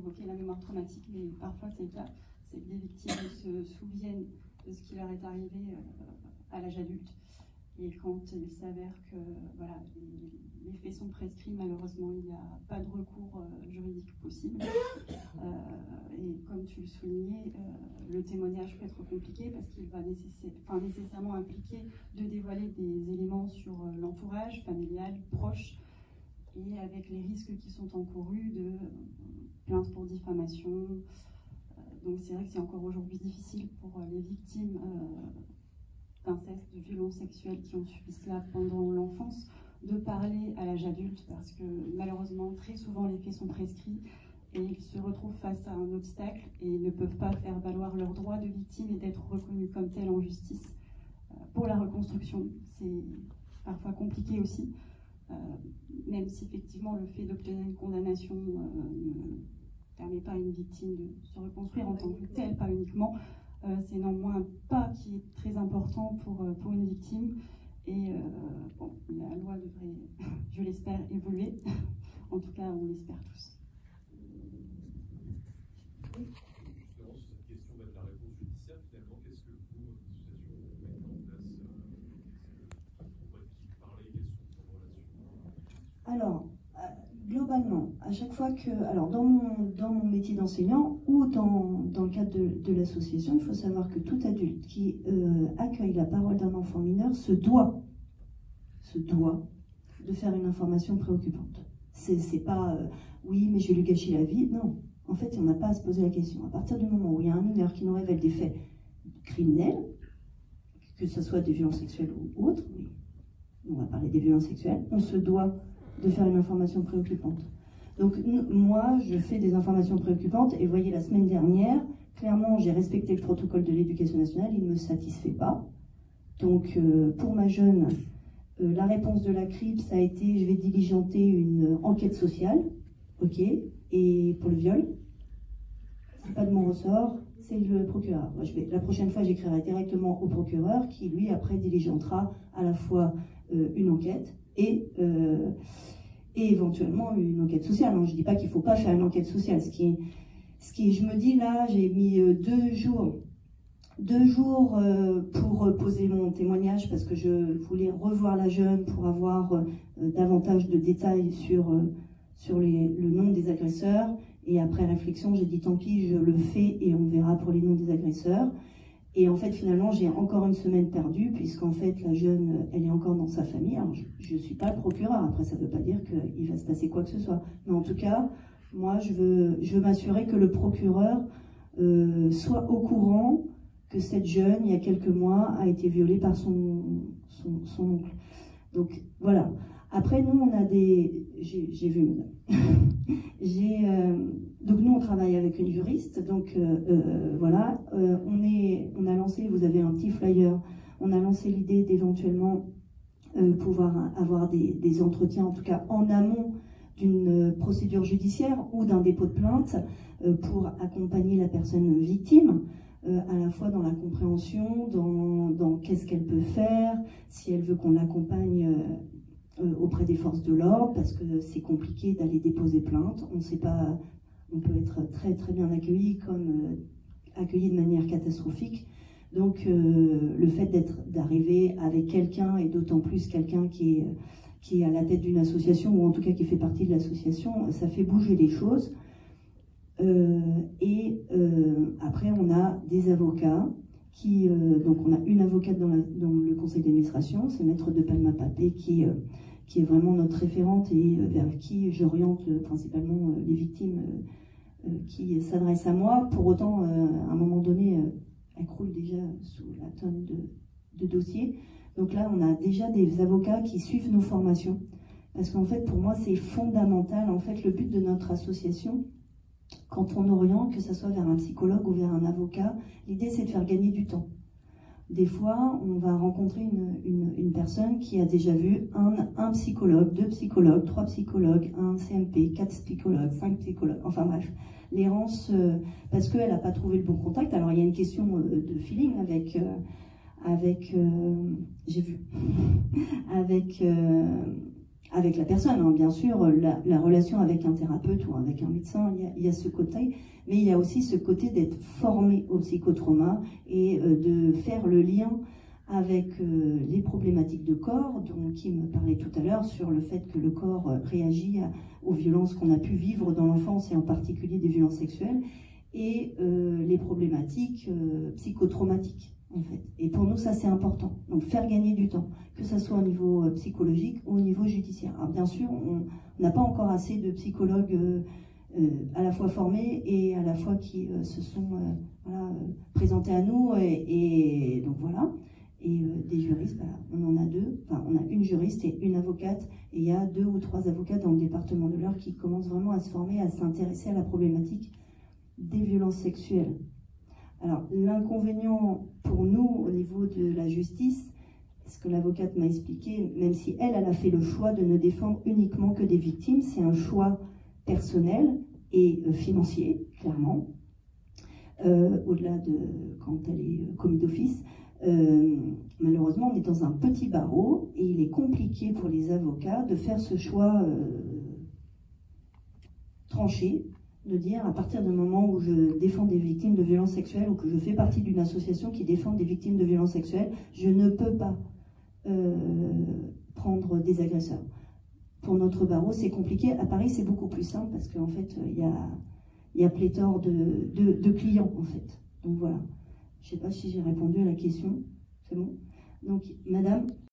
évoqué la mémoire traumatique, mais parfois c'est le cas, c'est que des victimes se souviennent de ce qui leur est arrivé à l'âge adulte. Et quand il s'avère que voilà, les faits sont prescrits, malheureusement, il n'y a pas de recours juridique possible. Et comme tu le soulignais, le témoignage peut être compliqué parce qu'il va nécessairement impliquer de dévoiler des éléments sur l'entourage familial, proche, et avec les risques qui sont encourus de plainte pour diffamation. Donc c'est vrai que c'est encore aujourd'hui difficile pour les victimes d'inceste, de violences sexuelles qui ont subi cela pendant l'enfance, de parler à l'âge adulte, parce que malheureusement, très souvent, les faits sont prescrits et ils se retrouvent face à un obstacle et ne peuvent pas faire valoir leurs droits de victime et d'être reconnus comme tels en justice. Pour la reconstruction, c'est parfois compliqué aussi, même si effectivement le fait d'obtenir une condamnation ne permet pas à une victime de se reconstruire en tant que telle, pas uniquement. C'est néanmoins un pas qui est très important pour une victime. Et bon, la loi devrait, je l'espère, évoluer. En tout cas, on l'espère tous. Justement, sur cette question de la réponse judiciaire, finalement, qu'est-ce que vous, votre association, mettez en place? On pourrait parler, quelles sont vos relations? Alors, globalement, à chaque fois que, alors dans mon métier d'enseignant ou dans le cadre de l'association, il faut savoir que tout adulte qui accueille la parole d'un enfant mineur se doit de faire une information préoccupante. C'est pas oui, mais je vais lui gâcher la vie. Non, en fait, on n'a pas à se poser la question. À partir du moment où il y a un mineur qui nous révèle des faits criminels, que ce soit des violences sexuelles ou autres, on va parler des violences sexuelles, on se doit de faire une information préoccupante. Donc moi, je fais des informations préoccupantes et vous voyez, la semaine dernière, clairement, j'ai respecté le protocole de l'éducation nationale, il ne me satisfait pas. Donc pour ma jeune, la réponse de la CRIP, ça a été, je vais diligenter une enquête sociale, ok, et pour le viol, c'est pas de mon ressort, c'est le procureur. Moi, la prochaine fois, j'écrirai directement au procureur qui, lui, après, diligentera à la fois une enquête et éventuellement une enquête sociale. Je ne dis pas qu'il ne faut pas faire une enquête sociale. Ce qui je me dis là, j'ai mis 2 jours pour poser mon témoignage parce que je voulais revoir la jeune pour avoir davantage de détails sur le nom des agresseurs. Et après réflexion, j'ai dit tant pis, je le fais et on verra pour les noms des agresseurs. Et en fait, finalement, j'ai encore une semaine perdue, puisqu'en fait, la jeune, elle est encore dans sa famille. Alors, je ne suis pas le procureur. Après, ça ne veut pas dire qu'il va se passer quoi que ce soit. Mais en tout cas, moi, je veux m'assurer que le procureur soit au courant que cette jeune, il y a quelques mois, a été violée par son oncle. Donc, voilà. Après, nous, on a des... J'ai vu, donc nous, on travaille avec une juriste, donc voilà, on a lancé, vous avez un petit flyer, on a lancé l'idée d'éventuellement pouvoir avoir des entretiens, en tout cas en amont d'une procédure judiciaire ou d'un dépôt de plainte pour accompagner la personne victime, à la fois dans la compréhension, dans qu'est-ce qu'elle peut faire, si elle veut qu'on l'accompagne auprès des forces de l'ordre, parce que c'est compliqué d'aller déposer plainte, on ne sait pas... On peut être très très bien accueilli comme accueilli de manière catastrophique. Donc le fait d'arriver avec quelqu'un, et d'autant plus quelqu'un qui est à la tête d'une association, ou en tout cas qui fait partie de l'association, ça fait bouger les choses. Après on a des avocats, donc on a une avocate dans le conseil d'administration, c'est Maître de Palma Papé qui est vraiment notre référente et vers qui j'oriente principalement les victimes qui s'adressent à moi. Pour autant, à un moment donné, elle croule déjà sous la tonne de dossiers. Donc là, on a déjà des avocats qui suivent nos formations. Parce qu'en fait, pour moi, c'est fondamental. En fait, le but de notre association, quand on oriente, que ce soit vers un psychologue ou vers un avocat, l'idée, c'est de faire gagner du temps. Des fois, on va rencontrer une personne qui a déjà vu un psychologue, 2 psychologues, 3 psychologues, un CMP, 4 psychologues, 5 psychologues, enfin bref, l'errance, parce qu'elle n'a pas trouvé le bon contact. Alors il y a une question de feeling j'ai vu, avec avec la personne, hein, bien sûr, la relation avec un thérapeute ou avec un médecin, il y a ce côté, mais il y a aussi ce côté d'être formé au psychotrauma et de faire le lien avec les problématiques de corps, dont Kim parlait tout à l'heure, sur le fait que le corps réagit aux violences qu'on a pu vivre dans l'enfance et en particulier des violences sexuelles, et les problématiques psychotraumatiques, en fait. Et pour nous, ça c'est important. Donc faire gagner du temps, que ce soit au niveau psychologique ou au niveau judiciaire. Alors bien sûr, on n'a pas encore assez de psychologues à la fois formés et à la fois qui se sont présentés à nous, et donc voilà. Et des juristes, bah, on en a deux, enfin on a une juriste et une avocate, et il y a 2 ou 3 avocats dans le département de l'Eure qui commencent vraiment à se former, à s'intéresser à la problématique des violences sexuelles. Alors l'inconvénient pour nous au niveau de la justice, ce que l'avocate m'a expliqué, même si elle a fait le choix de ne défendre uniquement que des victimes, c'est un choix personnel et financier, clairement, au-delà de quand elle est commis d'office. Malheureusement, on est dans un petit barreau et il est compliqué pour les avocats de faire ce choix tranché, de dire à partir du moment où je défends des victimes de violences sexuelles ou que je fais partie d'une association qui défend des victimes de violences sexuelles, je ne peux pas prendre des agresseurs. Pour notre barreau, c'est compliqué. À Paris, c'est beaucoup plus simple parce qu'en fait, il y a pléthore de clients, en fait. Donc voilà. Je ne sais pas si j'ai répondu à la question. C'est bon? Donc, madame,